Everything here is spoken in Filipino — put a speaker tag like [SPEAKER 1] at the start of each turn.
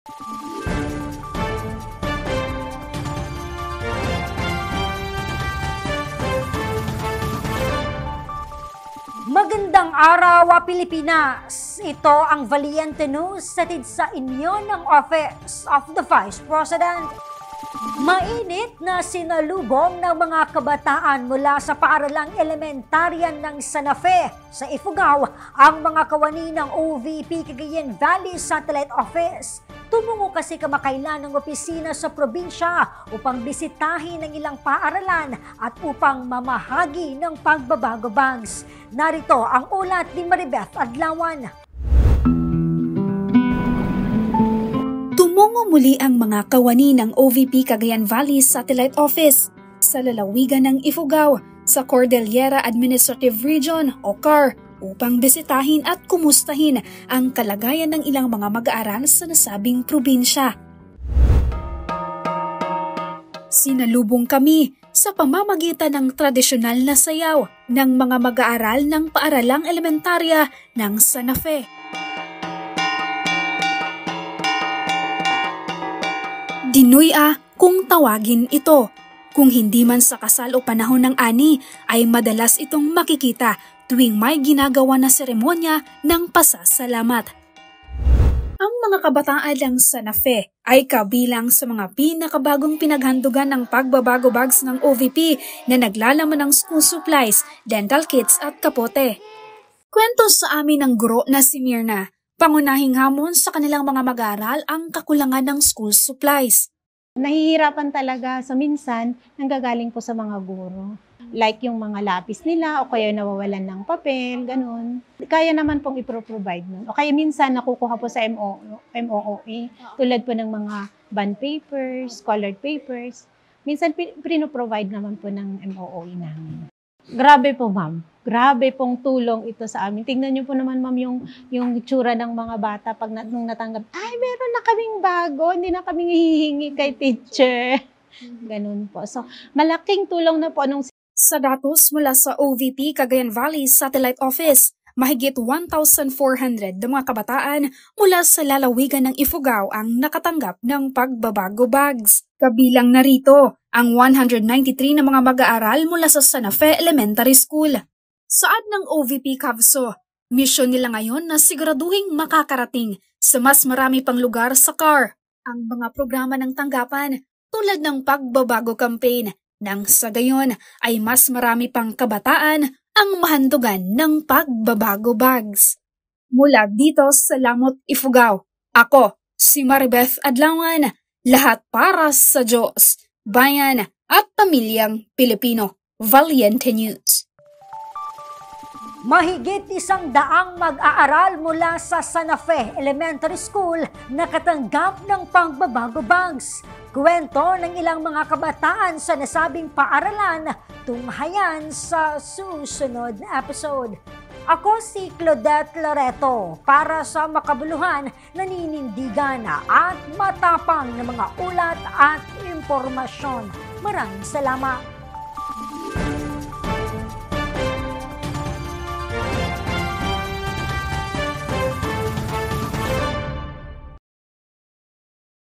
[SPEAKER 1] Magandang araw, Pilipinas! Ito ang Valiente News hatid sa inyo ng Office of the Vice President. Mainit na sinalubong ng mga kabataan mula sa paaralang elementaryan ng Santa Fe sa Ifugao ang mga kawani ng OVP Cagayan Valley Satellite Office. Tumungo kasi kamakailan ng opisina sa probinsya upang bisitahin ang ilang paaralan at upang mamahagi ng pagbabago bags. Narito ang ulat ni Maribeth Adlawan.
[SPEAKER 2] Tumungo muli ang mga kawani ng OVP Cagayan Valley Satellite Office sa lalawigan ng Ifugao sa Cordillera Administrative Region o CAR upang bisitahin at kumustahin ang kalagayan ng ilang mga mag-aaral sa nasabing probinsya. Sinalubong kami sa pamamagitan ng tradisyonal na sayaw ng mga mag-aaral ng paaralang elementarya ng Santa Fe. Dinuy kung tawagin ito. Kung hindi man sa kasal o panahon ng ani, ay madalas itong makikita tuwing may ginagawa na seremonya ng pasasalamat. Ang mga kabataan ng Santa Fe ay kabilang sa mga pinakabagong pinaghandugan ng pagbabago bags ng OVP na naglalaman ng school supplies, dental kits at kapote. Kwento sa amin ng guro na si Mirna, pangunahing hamon sa kanilang mga mag-aaral ang kakulangan ng school supplies.
[SPEAKER 3] Nahihirapan talaga sa minsan nanggagaling po sa mga guro. Like yung mga lapis nila o kaya nawawalan ng papel, ganun. Kaya naman pong ipro-provide nun. O kaya minsan nakukuha po sa MOOE, tulad po ng mga bond papers, colored papers. Minsan pino-provide naman po ng MOOE namin. Grabe po, ma'am. Grabe pong tulong ito sa amin. Tingnan niyo po naman, ma'am, yung itsura ng mga bata pag nung natanggap. Ay, meron na kaming bago. Hindi na kaming hihingi kay teacher. Ganun po. So, malaking tulong na po nung
[SPEAKER 2] sa datos mula sa OVP Cagayan Valley Satellite Office, mahigit 1,400 na mga kabataan mula sa lalawigan ng Ifugao ang nakatanggap ng pagbabago bags. Kabilang narito ang 193 na mga mag-aaral mula sa Santa Fe Elementary School. Saad ng OVP Cavso, misyon nila ngayon na siguraduhing makakarating sa mas marami pang lugar sa CAR ang mga programa ng tanggapan tulad ng pagbabago campaign nang sa gayon ay mas marami pang kabataan ang mahandugan ng pagbabago bags. Mula dito sa Lamot, Ifugao, ako si Maribeth Adlawan, lahat para sa Diyos, bayan at pamilyang Pilipino. Valiente News.
[SPEAKER 1] Mahigit 100 mag-aaral mula sa Santa Fe Elementary School nakatanggap ng pagbabago bags. Kwento ng ilang mga kabataan sa nasabing paaralan, tunghayan sa susunod na episode. Ako si Claudette Loreto para sa makabuluhan, naninindigan at matapang na mga ulat at impormasyon. Maraming salamat.